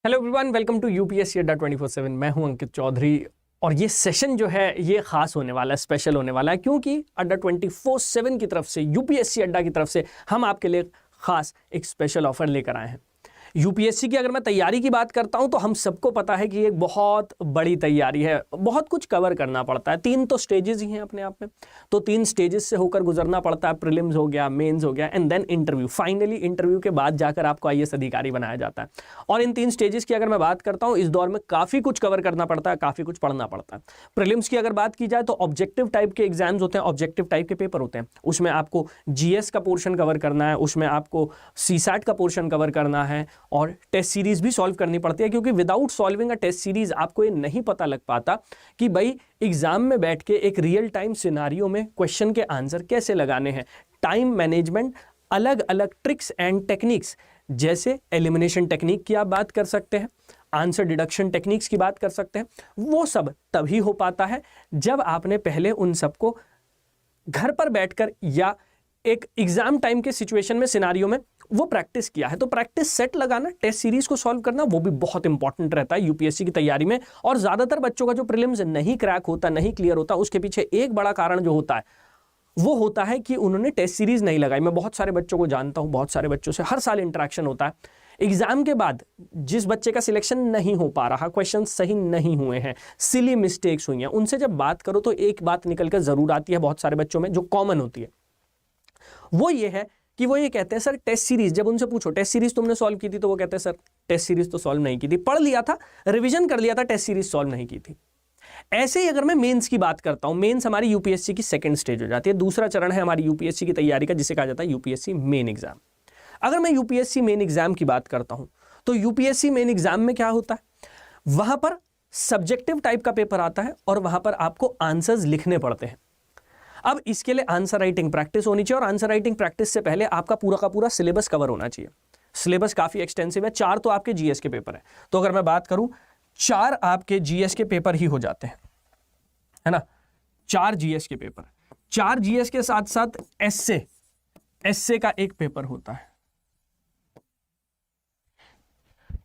Hello everyone, welcome to UPSC Adda 24/7। मैं हूं अंकित चौधरी और ये सेशन जो है ये खास होने वाला है, स्पेशल होने वाला है, क्योंकि अड्डा 24/7 की तरफ से, यूपीएससी अड्डा की तरफ से हम आपके लिए खास एक स्पेशल ऑफर लेकर आए हैं। यूपीएससी की अगर मैं तैयारी की बात करता हूं तो हम सबको पता है कि ये एक बहुत बड़ी तैयारी है, बहुत कुछ कवर करना पड़ता है। 3 तो स्टेजेस ही हैं अपने आप में, तो 3 स्टेजेस से होकर गुजरना पड़ता है। प्रीलिम्स हो गया, मेंस हो गया and then interview. Finally interview के बाद जाकर आपको आईएएस अधिकारी बनाया जाता है। और इन 3 स्टेजेस की अगर मैं बात करता हूं, इस दौर में काफी कुछ कवर करना पड़ता है, काफी कुछ पढ़ना पड़ता है। प्रीलिम्स की अगर बात की जाए तो ऑब्जेक्टिव टाइप के एग्जाम्स होते हैं, ऑब्जेक्टिव टाइप के पेपर होते हैं। उसमें आपको जीएस का पोर्शन कवर करना है, उसमें आपको सीसैट का पोर्शन कवर करना है और टेस्ट सीरीज भी सॉल्व करनी पड़ती है, क्योंकि without solving a test series आपको ये नहीं पता लग पाता कि भाई एग्जाम में बैठ के एक रियल टाइम सिनारियो में क्वेश्चन के आंसर कैसे लगाने हैं। टाइम मैनेजमेंट, अलग अलग ट्रिक्स एंड टेक्निक्स, जैसे एलिमिनेशन टेक्निक की आप बात कर सकते हैं, आंसर डिडक्शन टेक्निक्स की बात कर सकते हैं, वो सब तभी हो पाता है जब आपने पहले उन सबको घर पर बैठकर या एक एग्जाम टाइम के सिचुएशन में, सिनारियो में वो प्रैक्टिस किया है। तो प्रैक्टिस सेट लगाना, टेस्ट सीरीज को सॉल्व करना, वो भी बहुत इंपॉर्टेंट रहता है यूपीएससी की तैयारी में। और ज्यादातर बच्चों का जो प्रीलिम्स नहीं क्रैक होता, नहीं क्लियर होता, उसके पीछे एक बड़ा कारण जो होता है वो होता है कि उन्होंने टेस्ट सीरीज नहीं लगाई। मैं बहुत सारे बच्चों को जानता हूं, बहुत सारे बच्चों से हर साल इंटरेक्शन होता है। एग्जाम के बाद जिस बच्चे का सिलेक्शन नहीं हो पा रहा, क्वेश्चन सही नहीं हुए हैं, सिली मिस्टेक्स हुई हैं, उनसे जब बात करो तो एक बात निकल कर जरूर आती है बहुत सारे बच्चों में, जो कॉमन होती है। वो ये है कि वो ये कहते हैं, सर टेस्ट सीरीज, जब उनसे पूछो टेस्ट सीरीज तुमने सॉल्व की थी, तो वो कहते हैं सर टेस्ट सीरीज तो सॉल्व नहीं की थी, पढ़ लिया था, रिवीजन कर लिया था, टेस्ट सीरीज सॉल्व नहीं की थी। ऐसे ही अगर मैं मेंस की बात करता हूं, मेंस हमारी यूपीएससी की सेकंड स्टेज हो जाती है, दूसरा चरण है हमारी यूपीएससी की तैयारी का, जिसे कहा जाता है यूपीएससी मेन एग्जाम। अगर मैं यूपीएससी मेन एग्जाम की बात करता हूं तो यूपीएससी मेन एग्जाम में क्या होता है, वहां पर सब्जेक्टिव टाइप का पेपर आता है और वहां पर आपको आंसर्स लिखने पड़ते हैं। अब इसके लिए आंसर राइटिंग प्रैक्टिस होनी चाहिए, और आंसर राइटिंग प्रैक्टिस से पहले आपका पूरा का पूरा सिलेबस कवर होना चाहिए। सिलेबस काफी एक्सटेंसिव है, 4 तो आपके जीएस के पेपर है, तो अगर मैं बात करूं 4 आपके जीएस के पेपर ही हो जाते हैं, है ना। 4 जीएस के पेपर, 4 जीएस के साथ साथ एस्से का एक पेपर होता है।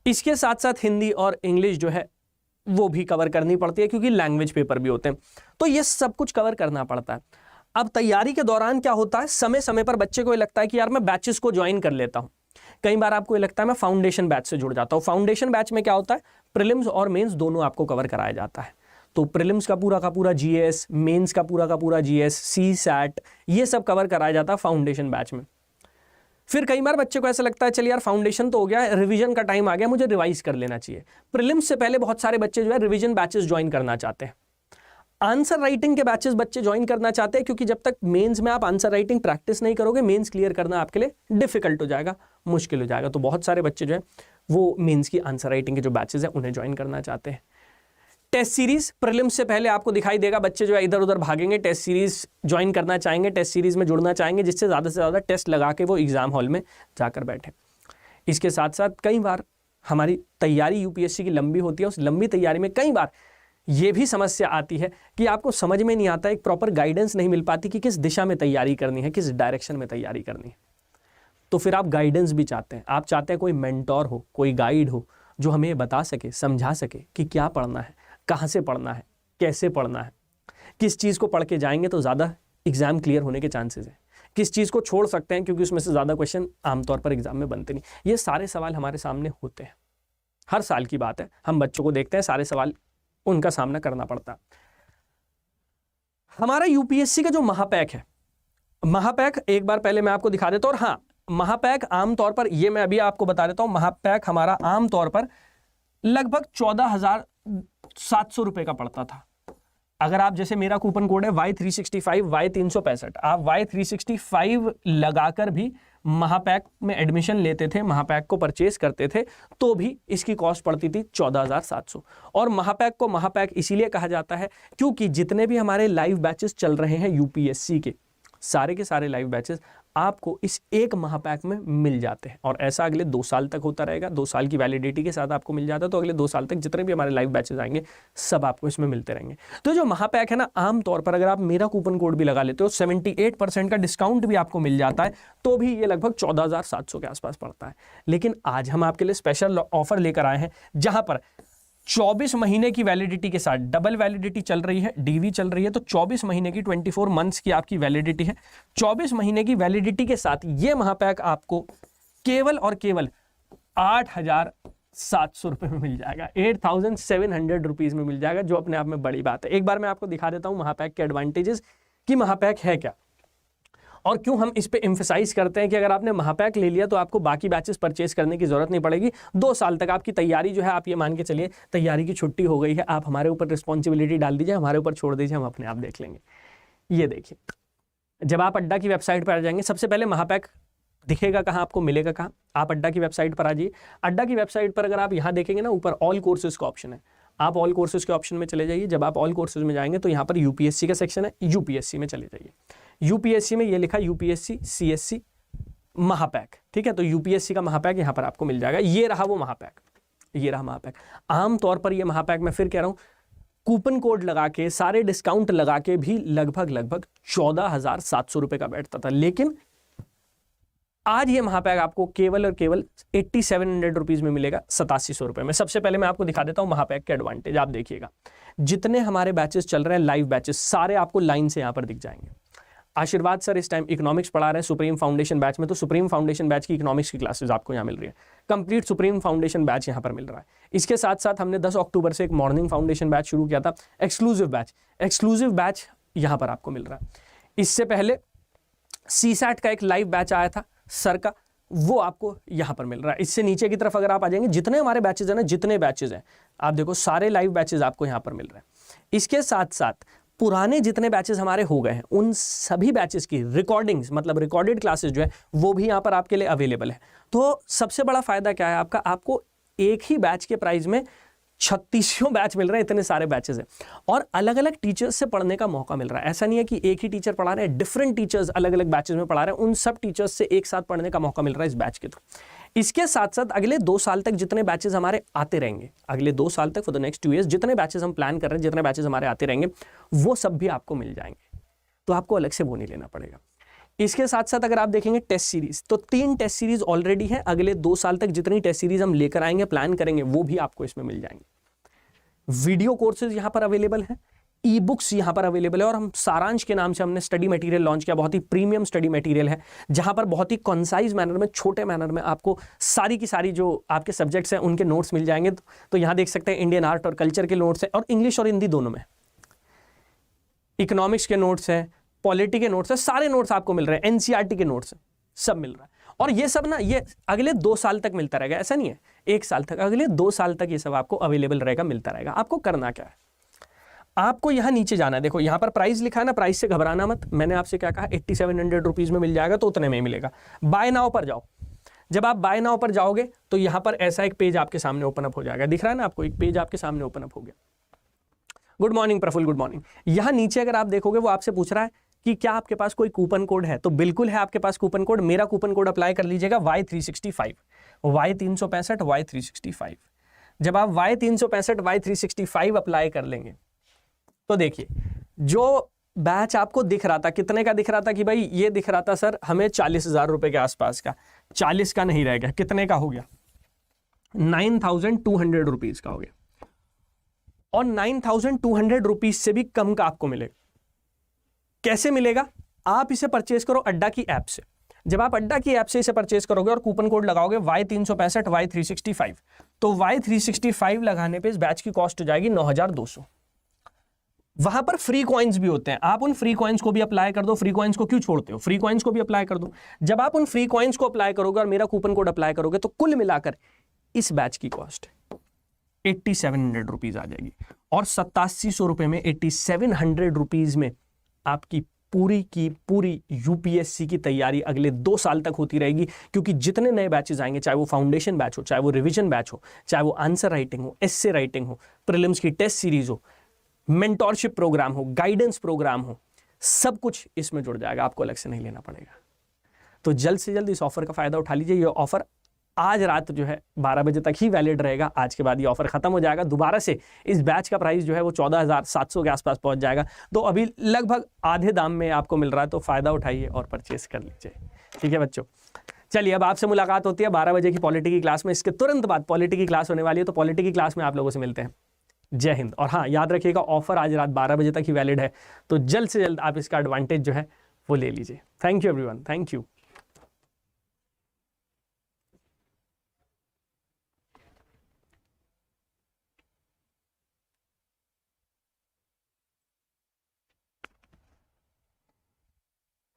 इसके साथ साथ हिंदी और इंग्लिश जो है वो भी कवर करनी पड़ती है, क्योंकि लैंग्वेज पेपर भी होते हैं। तो ये सब कुछ कवर करना पड़ता है। अब तैयारी के दौरान क्या होता है, समय समय पर बच्चे को ये लगता है कि यार मैं बैचेस को ज्वाइन कर लेता हूं। कई बार आपको ये लगता है मैं फाउंडेशन बैच से जुड़ जाता हूं। फाउंडेशन बैच में क्या होता है, प्रीलिम्स और मेंस दोनों आपको कवर कराया जाता है। तो प्रीलिम्स का पूरा जीएस, मेंस का पूरा जीएस, सीसैट, ये सब कवर कराया जाता है फाउंडेशन बैच में। फिर कई बार बच्चे को ऐसा लगता है चल यार फाउंडेशन तो हो गया, रिवीजन का टाइम आ गया, मुझे रिवाइज कर लेना चाहिए। प्रीलिम्स से पहले बहुत सारे बच्चे जो है रिवीजन बैचेस ज्वाइन करना चाहते हैं, आंसर राइटिंग के बैचेस बच्चे ज्वाइन करना चाहते हैं, क्योंकि जब तक मेंस में आप आंसर राइटिंग प्रैक्टिस नहीं करोगे, मेंस क्लियर करना आपके लिए डिफिकल्ट हो जाएगा, मुश्किल हो जाएगा। तो बहुत सारे बच्चे जो है वो मेंस की आंसर राइटिंग के जो बैचेस हैं उन्हें ज्वाइन करना चाहते हैं। टेस्ट सीरीज प्रीलिम्स से पहले आपको दिखाई देगा, बच्चे जो है इधर उधर भागेंगे, टेस्ट सीरीज ज्वाइन करना चाहेंगे, टेस्ट सीरीज में जुड़ना चाहेंगे, जिससे ज़्यादा से ज़्यादा टेस्ट लगा के वो एग्जाम हॉल में जाकर बैठे। इसके साथ साथ कई बार हमारी तैयारी यूपीएससी की लंबी होती है, उस लंबी तैयारी में कई बार ये भी समस्या आती है कि आपको समझ में नहीं आता, एक प्रॉपर गाइडेंस नहीं मिल पाती कि किस दिशा में तैयारी करनी है, किस डायरेक्शन में तैयारी करनी है। तो फिर आप गाइडेंस भी चाहते हैं, आप चाहते हैं कोई मेंटोर हो, कोई गाइड हो जो हमें बता सके, समझा सके कि क्या पढ़ना है, कहाँ से पढ़ना है, कैसे पढ़ना है, किस चीज़ को पढ़ के जाएंगे तो ज़्यादा एग्जाम क्लियर होने के चांसेस हैं, किस चीज़ को छोड़ सकते हैं क्योंकि उसमें से ज़्यादा क्वेश्चन आमतौर पर एग्जाम में बनते नहीं। ये सारे सवाल हमारे सामने होते हैं, हर साल की बात है, हम बच्चों को देखते हैं, सारे सवाल उनका सामना करना पड़ता है। हमारा यूपीएससी का जो महापैक है, महापैक एक बार पहले मैं आपको दिखा देता हूँ। और हाँ, महापैक आमतौर पर, ये मैं अभी आपको बता देता हूँ, महापैक हमारा आमतौर पर लगभग 14,700 रुपए का पड़ता था। अगर आप, जैसे मेरा कूपन कोड है Y365, Y365, आप Y365 लगाकर भी महापैक में एडमिशन लेते थे, महापैक को परचेज करते थे, तो भी इसकी कॉस्ट पड़ती थी 14,700। और महापैक को महापैक इसीलिए कहा जाता है क्योंकि जितने भी हमारे लाइव बैचेस चल रहे हैं यूपीएससी के, सारे के सारे लाइव बैचेस आपको इस एक महापैक में मिल जाते हैं और ऐसा अगले 2 साल तक होता रहेगा। 2 साल की वैलिडिटी के साथ आपको मिल जाता है, तो अगले 2 साल तक जितने भी हमारे लाइव बैचेस आएंगे सब आपको इसमें मिलते रहेंगे। तो जो महापैक है ना, आमतौर पर अगर आप मेरा कूपन कोड भी लगा लेते हो 78% का डिस्काउंट भी आपको मिल जाता है, तो भी ये लगभग 14,700 के आसपास पड़ता है। लेकिन आज हम आपके लिए स्पेशल ऑफर लेकर आए हैं जहां पर 24 महीने की वैलिडिटी के साथ, डबल वैलिडिटी चल रही है, डीवी चल रही है, तो 24 महीने की 24 मंथ्स की आपकी वैलिडिटी है। 24 महीने की वैलिडिटी के साथ ये महापैक आपको केवल और केवल 8,700 रुपए में मिल जाएगा, 8,700 रुपीज में मिल जाएगा, जो अपने आप में बड़ी बात है। एक बार मैं आपको दिखा देता हूं महापैक के एडवांटेजेस कि महापैक है क्या और क्यों हम इस पे एम्फसाइज करते हैं कि अगर आपने महापैक ले लिया तो आपको बाकी बैचेस परचेस करने की जरूरत नहीं पड़ेगी। 2 साल तक आपकी तैयारी जो है, आप ये मान के चलिए तैयारी की छुट्टी हो गई है, आप हमारे ऊपर रिस्पॉन्सिबिलिटी डाल दीजिए, हमारे ऊपर छोड़ दीजिए, हम अपने आप देख लेंगे। ये देखिए, जब आप अड्डा की वेबसाइट पर आ जाएंगे, सबसे पहले महापैक दिखेगा कहाँ, आपको मिलेगा कहाँ, आप अड्डा की वेबसाइट पर आ जाइए। अड्डा की वेबसाइट पर अगर आप यहाँ देखेंगे ना, ऊपर ऑल कोर्सेज का ऑप्शन है, आप ऑल कोर्सेज के ऑप्शन में चले जाइए। जब आप ऑल कोर्सेज में जाएंगे तो यहाँ पर यूपीएससी का सेक्शन है, यूपीएससी में चले जाइए। यूपीएससी में ये लिखा यूपीएससी सीएससी महापैक, ठीक है, तो यूपीएससी का महापैक यहाँ पर आपको मिल जाएगा। ये रहा वो महापैक, ये रहा महापैक। आमतौर पर ये महापैक, मैं फिर कह रहा हूँ, कूपन कोड लगा के, सारे डिस्काउंट लगा के भी लगभग 14,700 रुपए का बैठता था, लेकिन आज ये महापैक आपको केवल और केवल 8,700 रुपीज में मिलेगा, 8700 रुपए में। सबसे पहले मैं आपको दिखा देता हूं महापैक के एडवांटेज। आप देखिएगा, जितने हमारे बैचेस चल रहे हैं, लाइव बैचेस, सारे आपको लाइन से यहां पर दिख जाएंगे। आशीर्वाद सर इस टाइम इकोनॉमिक्स पढ़ा रहे हैं सुप्रीम फाउंडेशन बैच में, तो सुप्रीम फाउंडेशन बैच की इकोनॉमिक्स की क्लासेस आपको यहाँ मिल रही है। कंप्लीट सुप्रीम फाउंडेशन बैच यहाँ पर मिल रहा है। इसके साथ साथ हमने 10 अक्टूबर से एक मॉर्निंग फाउंडेशन बैच शुरू किया था, एक्सक्लूसिव बैच यहाँ पर आपको मिल रहा है। इससे पहले सीसैट का एक लाइव बैच आया था सर का, वो आपको यहां पर मिल रहा है। इससे नीचे की तरफ अगर आप आ जाएंगे, जितने हमारे बैचेज हैं ना, जितने बैचेज हैं आप देखो, सारे लाइव बैचेज आपको यहां पर मिल रहे हैं। इसके साथ साथ पुराने जितने बैचेस हमारे हो गए हैं, उन सभी बैचेस की रिकॉर्डिंग्स, मतलब रिकॉर्डेड क्लासेस जो है, वो भी यहां पर आपके लिए अवेलेबल है। तो सबसे बड़ा फायदा क्या है आपका, आपको एक ही बैच के प्राइस में 36 बैच मिल रहे हैं, इतने सारे बैचेस हैं और अलग अलग टीचर्स से पढ़ने का मौका मिल रहा है। ऐसा नहीं है कि एक ही टीचर पढ़ा रहे हैं, डिफरेंट टीचर्स अलग अलग बैचेस में पढ़ा रहे हैं, उन सब टीचर्स से एक साथ पढ़ने का मौका मिल रहा है इस बैच के थ्रू। इसके साथ साथ अगले 2 साल तक जितने बैचेस हमारे आते रहेंगे, अगले 2 साल तक, फॉर द नेक्स्ट 2 ईयर्स, जितने बैचेस हम प्लान कर रहे हैं, जितने बैचेस हमारे आते रहेंगे, वो सब भी आपको मिल जाएंगे, तो आपको अलग से वो नहीं लेना पड़ेगा। इसके साथ साथ अगर आप देखेंगे टेस्ट सीरीज, तो 3 टेस्ट सीरीज ऑलरेडी है। अगले 2 साल तक जितनी टेस्ट सीरीज हम लेकर आएंगे, प्लान करेंगे, वो भी आपको इसमें मिल जाएंगे। वीडियो कोर्सेज यहां पर अवेलेबल है, ई बुक्स यहां पर अवेलेबल है, और हम सारांश के नाम से हमने स्टडी मटेरियल लॉन्च किया। बहुत ही प्रीमियम स्टडी मटेरियल है, जहां पर बहुत ही कंसाइज मैनर में, छोटे मैनर में आपको सारी की सारी जो आपके सब्जेक्ट्स हैं उनके नोट्स मिल जाएंगे। तो यहां देख सकते हैं इंडियन आर्ट और कल्चर के नोट्स हैं, और इंग्लिश और हिंदी दोनों में। इकोनॉमिक्स के नोट्स हैं, पॉलिटी के नोट्स हैं, सारे नोट्स आपको मिल रहे हैं, एनसीईआरटी के नोट्स हैं, सब मिल रहा है। और ये सब ना, ये अगले 2 साल तक मिलता रहेगा, ऐसा नहीं है 1 साल तक, अगले 2 साल तक ये सब आपको अवेलेबल रहेगा, मिलता रहेगा। आपको करना क्या है, आपको यहां नीचे जाना है। देखो यहां पर प्राइस लिखा है ना, प्राइस से घबराना मत। मैंने आपसे क्या कहा, 8700 रुपीज में मिल जाएगा, तो उतने में ही मिलेगा। बाय नाउ पर जाओ। जब आप बाय नाउ पर जाओगे तो यहां पर ऐसा एक पेज आपके सामने ओपन अप हो जाएगा, दिख रहा है ना आपको, एक पेज आपके सामने ओपन अप हो गया। Good morning Praful, good morning. यहां नीचे अगर आप देखोगे, वो आपसे पूछ रहा है कि क्या आपके पास कोई कूपन कोड है, तो बिल्कुल है आपके पास कूपन कोड। मेरा कूपन कोड अप्लाई कर लीजिएगा, Y365, Y365, Y365। जब आप Y365, Y365 अप्लाई कर लेंगे, तो देखिए जो बैच आपको दिख रहा था, कितने का दिख रहा था कि भाई ये दिख रहा था सर हमें 40,000 रुपए के आसपास का, 40 का नहीं रह गया, कितने का हो गया, 9,200 रुपीज का हो गया। और 9,200 रुपीज से भी कम का आपको मिलेगा। कैसे मिलेगा, आप इसे परचेज करो अड्डा की ऐप से। जब आप अड्डा की ऐप से इसे परचेज करोगे और कूपन कोड लगाओगे Y365, Y365, तो Y365 लगाने पे इस बैच की कॉस्ट हो जाएगी 9,200। वहां पर फ्री कॉइन्स भी होते हैं, आप उन फ्री कॉइन्स को भी अप्लाई कर दो। फ्री कॉइन्स को क्यों छोड़ते हो, फ्री कॉइन्स को भी अप्लाई कर दो। जब आप उन फ्री कॉइन्स को अप्लाई करोगे और मेरा कूपन कोड अप्लाई करोगे, तो कुल मिलाकर इस बैच की कॉस्ट 8700 रुपीज आ जाएगी। और 8700 रुपए में 8700 रुपीज में आपकी पूरी की पूरी यूपीएससी की तैयारी अगले 2 साल तक होती रहेगी। क्योंकि जितने नए बैचेस आएंगे, चाहे वो फाउंडेशन बैच हो, चाहे वो रिवीजन बैच हो, चाहे वो आंसर राइटिंग हो, एस्से राइटिंग हो, प्रीलिम्स की टेस्ट सीरीज हो, मेंटोरशिप प्रोग्राम हो, गाइडेंस प्रोग्राम हो, सब कुछ इसमें जुड़ जाएगा, आपको अलग से नहीं लेना पड़ेगा। तो जल्द से जल्द इस ऑफर का फायदा उठा लीजिए। ये ऑफर आज रात जो है 12 बजे तक ही वैलिड रहेगा। आज के बाद ये ऑफर खत्म हो जाएगा। दोबारा से इस बैच का प्राइस जो है वो 14,700 के आसपास पहुंच जाएगा। तो अभी लगभग आधे दाम में आपको मिल रहा है, तो फायदा उठाइए और परचेस कर लीजिए। ठीक है बच्चों, चलिए अब आपसे मुलाकात होती है 12 बजे की पॉलिटी की क्लास में। इसके तुरंत बाद पॉलिटी की क्लास होने वाली है, तो पॉलिटी की क्लास में आप लोगों से मिलते हैं। जय हिंद। और हाँ, याद रखिएगा ऑफर आज रात 12 बजे तक ही वैलिड है, तो जल्द से जल्द आप इसका एडवांटेज जो है वो ले लीजिए। Thank you everyone, thank you.